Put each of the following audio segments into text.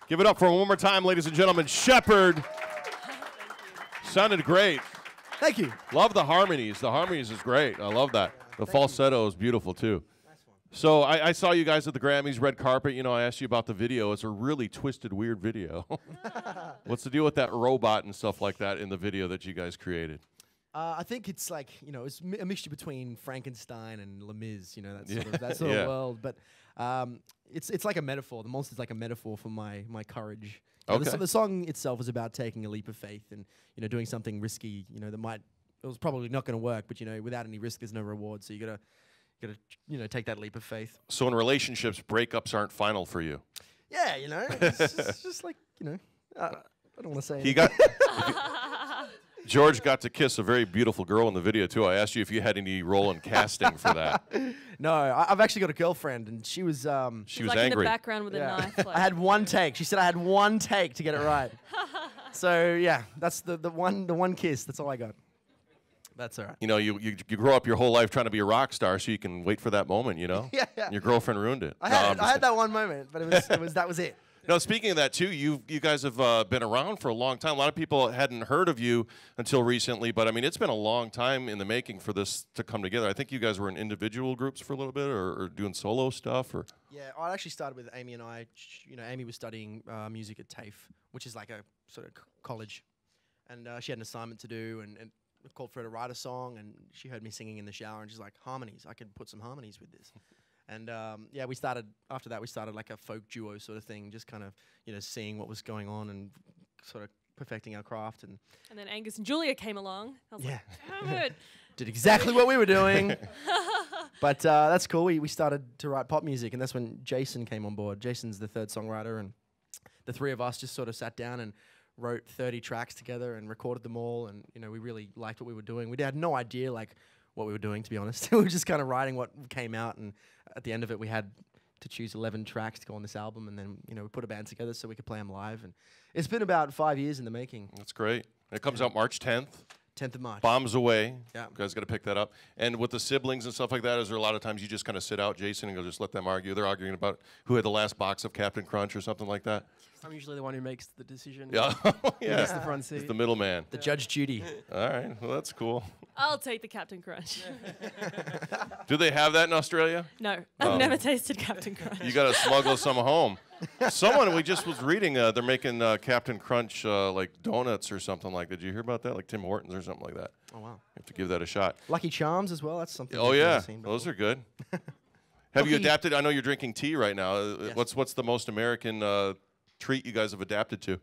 Give it up for him one more time, ladies and gentlemen. Shappard. Sounded great. Thank you. Love the harmonies. The harmonies is great. I love that. The falsetto is beautiful, too. So I saw you guys at the Grammys, red carpet. You know, I asked you about the video. It's a really twisted, weird video. What's the deal with that robot and stuff like that in the video that you guys created? I think it's like, you know, it's a mixture between Frankenstein and Les Mis, you know, that sort of world. But it's like a metaphor. The monster's like a metaphor for my courage. Okay. The song itself is about taking a leap of faith and, you know, doing something risky, you know, it was probably not going to work, but, you know, without any risk, there's no reward. So you gotta, you know, take that leap of faith. So in relationships, breakups aren't final for you? Yeah, you know, it's just like, you know, I don't want to say George got to kiss a very beautiful girl in the video, too. I asked you if you had any role in casting for that. No, I've actually got a girlfriend, and she was she was like angry. in the background with a knife. Like. I had one take. She said I had one take to get it right. So, yeah, that's the one kiss. That's all I got. That's all right. You know, you grow up your whole life trying to be a rock star so you can wait for that moment, you know? Yeah. And your girlfriend ruined it. I had that one moment, but that was it. No, speaking of that, too, you guys have been around for a long time. A lot of people hadn't heard of you until recently, but, I mean, it's been a long time in the making for this to come together. I think you guys were in individual groups for a little bit or doing solo stuff. Or Yeah, I actually started with Amy and I. You know, Amy was studying music at TAFE, which is like a sort of college. And she had an assignment to do, and called for her to write a song, and she heard me singing in the shower, and she's like, harmonies, I could put some harmonies with this. And yeah, after that we started like a folk duo sort of thing, just kind of, you know, seeing what was going on and sort of perfecting our craft. And then Angus and Julia came along. I was like, damn it. Did exactly what we were doing. But that's cool. We started to write pop music, and that's when Jason came on board. Jason's the third songwriter, and the three of us just sort of sat down and wrote 30 tracks together and recorded them all. And, you know, we really liked what we were doing. We had no idea, like, what we were doing, to be honest. We were just kind of writing what came out, and at the end of it, we had to choose 11 tracks to go on this album, and then, you know, we put a band together so we could play them live. And it's been about 5 years in the making. That's great. It comes out March 10th. 10th of March. Bombs Away. Yeah. You guys got to pick that up. And with the siblings and stuff like that, is there a lot of times you just kind of sit out, Jason, and go just let them argue? They're arguing about who had the last box of Captain Crunch or something like that? I'm usually the one who makes the decision. Yeah. Yeah. The front seat. It's the middleman. The Judge Judy. All right. Well, that's cool. I'll take the Captain Crunch. Do they have that in Australia? No, I've never tasted Captain Crunch. You got to smuggle some home. Someone, we just was reading, they're making Captain Crunch like donuts or something like that. Did you hear about that? Like Tim Hortons or something like that. Oh, wow. You have to give that a shot. Lucky Charms as well. That's something. Oh, I've yeah. never seen before. Those are good. Have you adapted? I know you're drinking tea right now. Yes. What's the most American treat you guys have adapted to?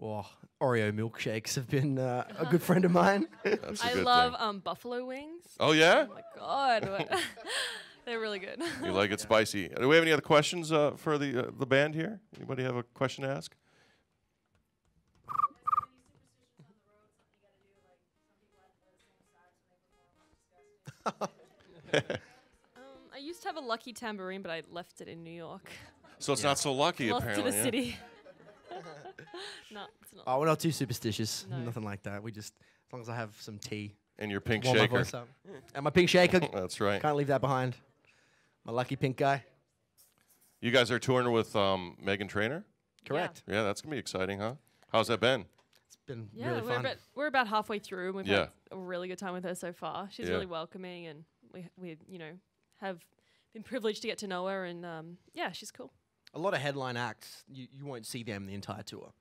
Oh, Oreo milkshakes have been a good friend of mine. That's a I good love thing. buffalo wings. Oh, yeah? Oh my god, they're really good. You like it spicy. Do we have any other questions for the band here? Anybody have a question to ask? I used to have a lucky tambourine, but I left it in New York. So it's not so lucky, Lost apparently. to the city. No, it's not. Oh, we're not too superstitious. No. Nothing like that. We just, as long as I have some tea. And your pink Warm my shaker. voice up. And my pink shaker. That's right. Can't leave that behind. My lucky pink guy. You guys are touring with Megan Trainor? Correct. Yeah, that's going to be exciting, huh? How's that been? It's been Yeah, really fun. we're about halfway through, and we've Yeah. had a really good time with her so far. She's Yeah. really welcoming, and we you know have been privileged to get to know her, and yeah, she's cool. A lot of headline acts, you won't see them the entire tour.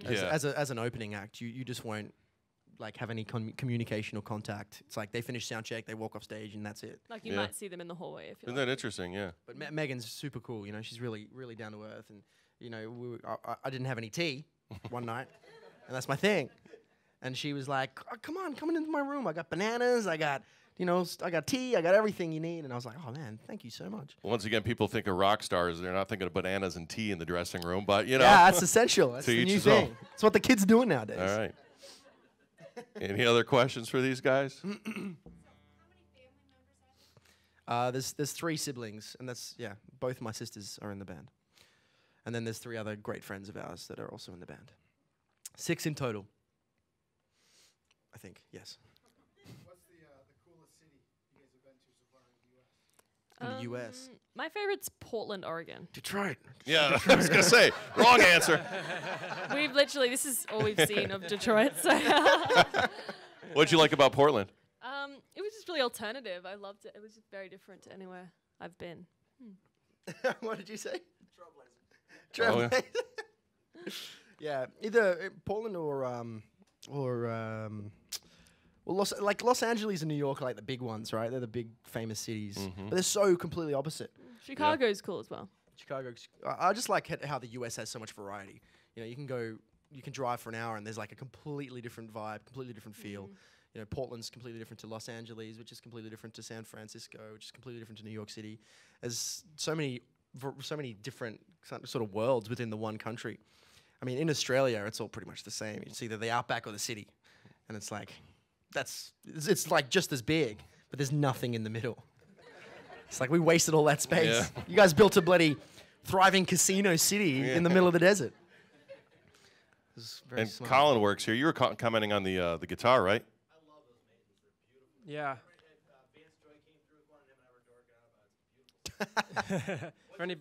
Yeah. As an opening act, you just won't like have any communication or contact. It's like they finish sound check, they walk off stage, and that's it. Like you Yeah. might see them in the hallway if you Isn't like. that interesting? Yeah. But Megan's super cool. You know, she's really down to earth, and you know, I didn't have any tea one night, and that's my thing. And she was like, oh, come on into my room. I got bananas. I got tea. I got everything you need. And I was like, oh man, thank you so much. Once again, people think of rock stars. They're not thinking of bananas and tea in the dressing room, but you know. Yeah, that's essential. That's To the each new his own. thing. It's what the kids are doing nowadays. All right. Any other questions for these guys? There's 3 siblings, and that's both my sisters are in the band. And then there's 3 other great friends of ours that are also in the band. 6 in total. I think, yes. What's the coolest city you guys have been to so far in the U.S.? In the U.S. My favorite's Portland, Oregon. Detroit. Yeah, I was gonna say wrong answer. We've literally, this is all we've seen of Detroit. So What'd you like about Portland? it was just really alternative. I loved it. It was just very different to anywhere I've been. What did you say? Oh, Trailblazer. Yeah, either Portland or well, Los Angeles and New York are like the big ones, right? They're the big famous cities, but they're so completely opposite. Chicago's cool as well. Chicago. I just like how the US has so much variety. You know, you can drive for an hour and there's like a completely different vibe, completely different feel. You know, Portland's completely different to Los Angeles, which is completely different to San Francisco, which is completely different to New York City. There's so many different sort of worlds within the one country. I mean, in Australia, it's all pretty much the same. It's either the outback or the city, and it's like it's like just as big, but there's nothing in the middle. It's like we wasted all that space. Yeah. You guys built a bloody thriving casino city in the middle of the desert. Very And smart. Colin works here. You were commenting on the guitar, right? Yeah. For any-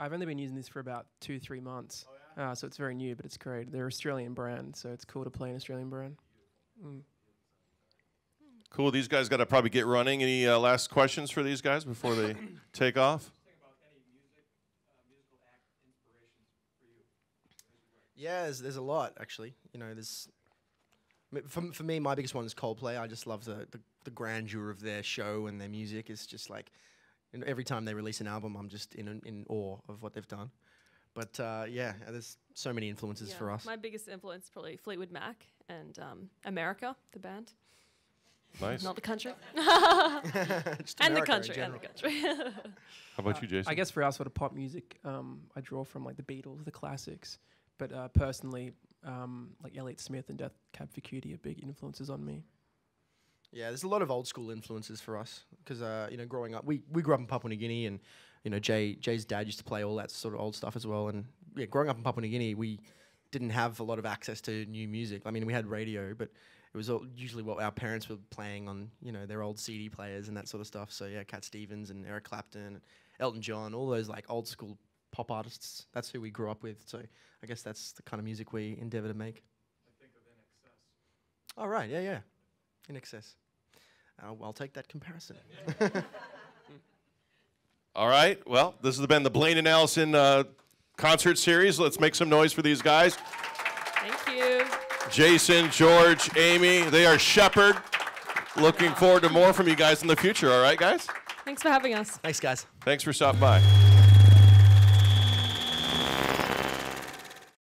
I've only been using this for about 2-3 months, so it's very new, but it's great. They're Australian brand, so it's cool to play an Australian brand. Cool. These guys got to probably get running. Any last questions for these guys before they take off? Yeah, there's a lot actually. You know, for me, my biggest one is Coldplay. I just love the grandeur of their show and their music. It's just like, you know, every time they release an album, I'm just in awe of what they've done. But yeah, there's so many influences for us. My biggest influence is probably Fleetwood Mac and America, the band. Nice. Not the country. Just And the America in country. general. How about you, Jason? I guess for our sort of pop music, I draw from like the Beatles, the classics. But personally, like Elliott Smith and Death Cab for Cutie are big influences on me. Yeah, there's a lot of old school influences for us because you know, growing up, we grew up in Papua New Guinea, and you know, Jay's dad used to play all that sort of old stuff as well. And yeah, growing up in Papua New Guinea, we didn't have a lot of access to new music. I mean, we had radio, but it was usually what our parents were playing on, you know, their old CD players and that sort of stuff. So yeah, Cat Stevens and Eric Clapton, Elton John, all those like old school pop artists. That's who we grew up with. So I guess that's the kind of music we endeavor to make. I think of In Excess. Oh right, yeah, In Excess. I'll take that comparison. All right. Well, this has been the Blaine and Allison concert series. Let's make some noise for these guys. Thank you. Jason, George, Amy, they are Shappard. Looking forward to more from you guys in the future. All right, guys? Thanks for having us. Thanks, guys. Thanks for stopping by.